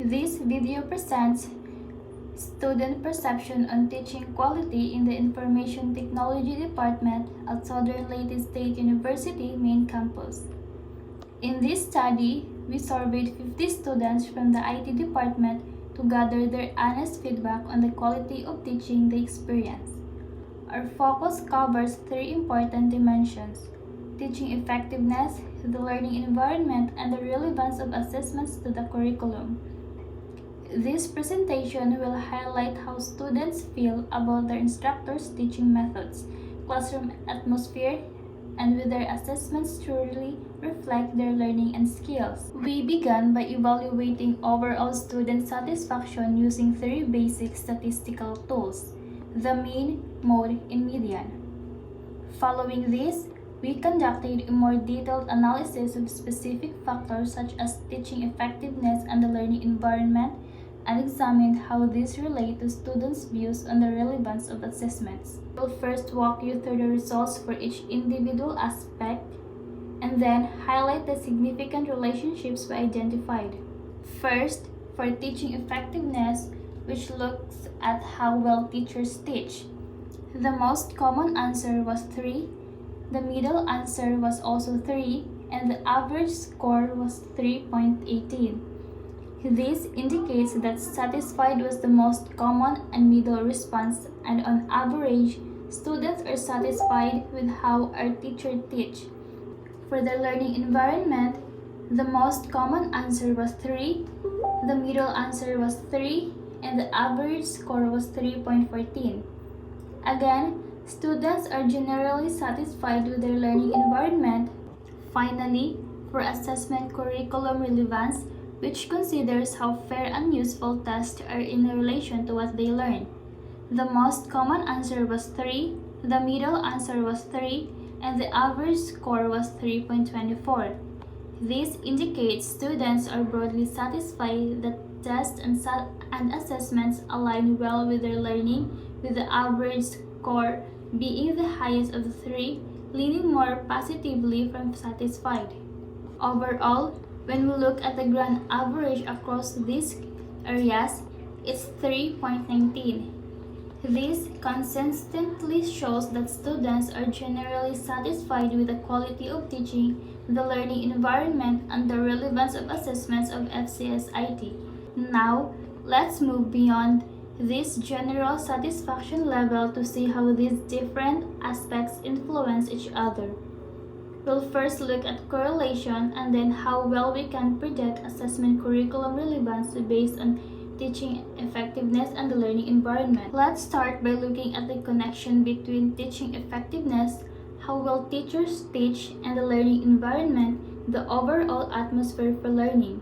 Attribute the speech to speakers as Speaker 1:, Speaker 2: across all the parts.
Speaker 1: This video presents student perception on teaching quality in the Information Technology Department at Southern Leyte State University main campus. In this study, we surveyed 50 students from the IT department to gather their honest feedback on the quality of teaching they experience. Our focus covers three important dimensions: teaching effectiveness, the learning environment, and the relevance of assessments to the curriculum. This presentation will highlight how students feel about their instructors' teaching methods, classroom atmosphere, and whether assessments truly reflect their learning and skills. We began by evaluating overall student satisfaction using three basic statistical tools: the mean, mode, and median. Following this, we conducted a more detailed analysis of specific factors such as teaching effectiveness and the learning environment, and examined how these relate to students' views on the relevance of assessments. We'll first walk you through the results for each individual aspect, and then highlight the significant relationships we identified. First, for teaching effectiveness, which looks at how well teachers teach. The most common answer was 3, the middle answer was also 3, and the average score was 3.18. This indicates that satisfied was the most common and middle response, and on average, students are satisfied with how our teacher teach. For the learning environment, the most common answer was 3, the middle answer was 3, and the average score was 3.14. Again, students are generally satisfied with their learning environment. Finally, for assessment curriculum relevance, which considers how fair and useful tests are in relation to what they learn. The most common answer was 3, the middle answer was 3, and the average score was 3.24. This indicates students are broadly satisfied that tests and assessments align well with their learning, with the average score being the highest of the three, leaning more positively from satisfied. Overall, when we look at the grand average across these areas, it's 3.19. This consistently shows that students are generally satisfied with the quality of teaching, the learning environment, and the relevance of assessments of FCS IT. Now, let's move beyond this general satisfaction level to see how these different aspects influence each other. We'll first look at correlation and then how well we can predict assessment curriculum relevance based on teaching effectiveness and the learning environment. Let's start by looking at the connection between teaching effectiveness, how well teachers teach, and the learning environment, the overall atmosphere for learning.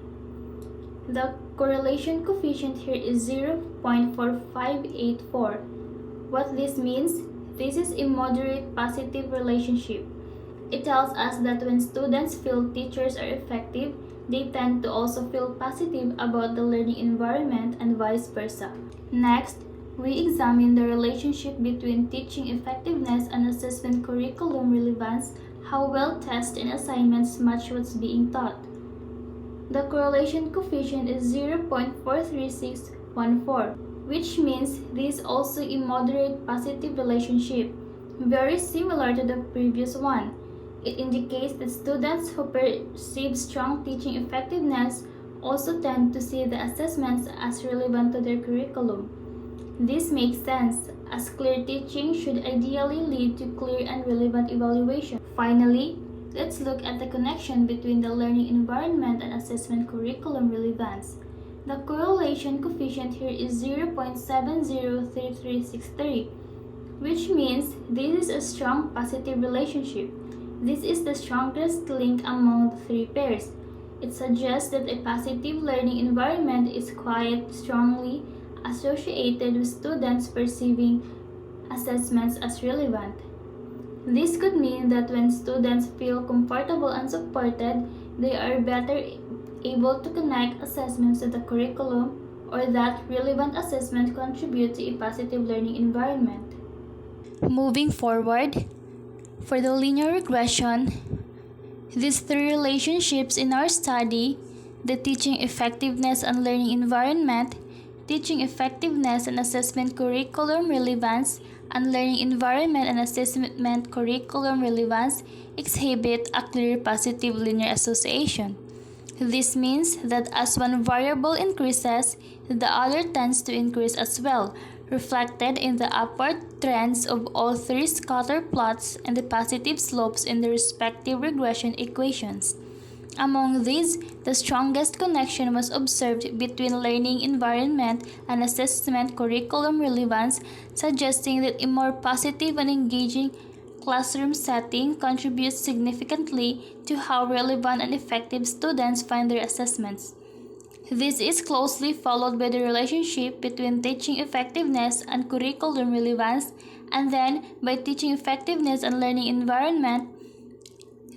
Speaker 1: The correlation coefficient here is 0.4584. What this means? This is a moderate positive relationship. It tells us that when students feel teachers are effective, they tend to also feel positive about the learning environment and vice versa. Next, we examine the relationship between teaching effectiveness and assessment curriculum relevance, how well tests and assignments match what's being taught. The correlation coefficient is 0.43614, which means this is also a moderate positive relationship, very similar to the previous one. It indicates that students who perceive strong teaching effectiveness also tend to see the assessments as relevant to their curriculum. This makes sense, as clear teaching should ideally lead to clear and relevant evaluation. Finally, let's look at the connection between the learning environment and assessment curriculum relevance. The correlation coefficient here is 0.703363, which means this is a strong positive relationship. This is the strongest link among the three pairs. It suggests that a positive learning environment is quite strongly associated with students perceiving assessments as relevant. This could mean that when students feel comfortable and supported, they are better able to connect assessments to the curriculum, or that relevant assessment contribute to a positive learning environment. Moving forward, for the linear regression, these three relationships in our study, the teaching effectiveness and learning environment, teaching effectiveness and assessment curriculum relevance, and learning environment and assessment curriculum relevance exhibit a clear positive linear association. This means that as one variable increases, the other tends to increase as well, reflected in the upward trends of all three scatter plots and the positive slopes in the respective regression equations. Among these, the strongest connection was observed between learning environment and assessment curriculum relevance, suggesting that a more positive and engaging classroom setting contributes significantly to how relevant and effective students find their assessments. This is closely followed by the relationship between teaching effectiveness and curriculum relevance, and then by teaching effectiveness and learning environment.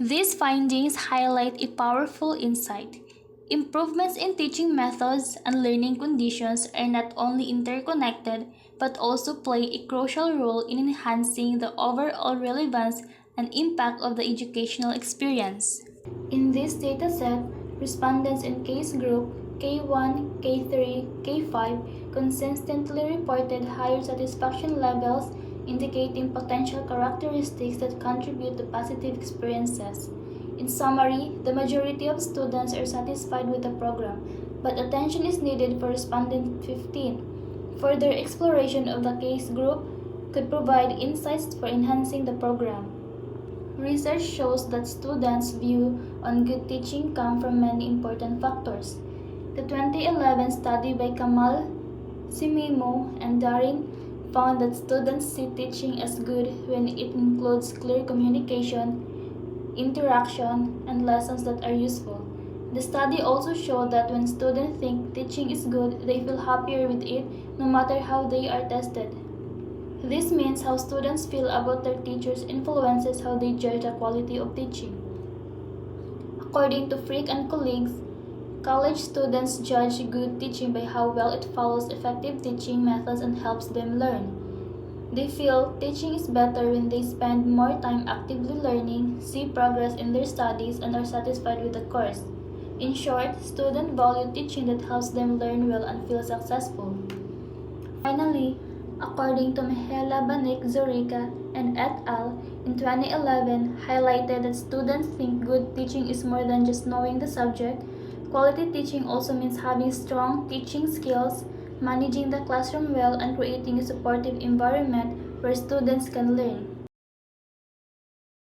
Speaker 1: These findings highlight a powerful insight. Improvements in teaching methods and learning conditions are not only interconnected but also play a crucial role in enhancing the overall relevance and impact of the educational experience. In this dataset, respondents in case group K1, K3, K5 consistently reported higher satisfaction levels, indicating potential characteristics that contribute to positive experiences. In summary, the majority of students are satisfied with the program, but attention is needed for respondent 15. Further exploration of the case group could provide insights for enhancing the program. Research shows that students' view on good teaching come from many important factors. The 2011 study by Kamal, Simimo, and Darin found that students see teaching as good when it includes clear communication, interaction, and lessons that are useful. The study also showed that when students think teaching is good, they feel happier with it no matter how they are tested. This means how students feel about their teachers influences how they judge the quality of teaching. According to Frick and colleagues, college students judge good teaching by how well it follows effective teaching methods and helps them learn. They feel teaching is better when they spend more time actively learning, see progress in their studies, and are satisfied with the course. In short, students value teaching that helps them learn well and feel successful. Finally, according to Mihela Banik Zurica and et al. In 2011, highlighted that students think good teaching is more than just knowing the subject. Quality teaching also means having strong teaching skills, managing the classroom well, and creating a supportive environment where students can learn.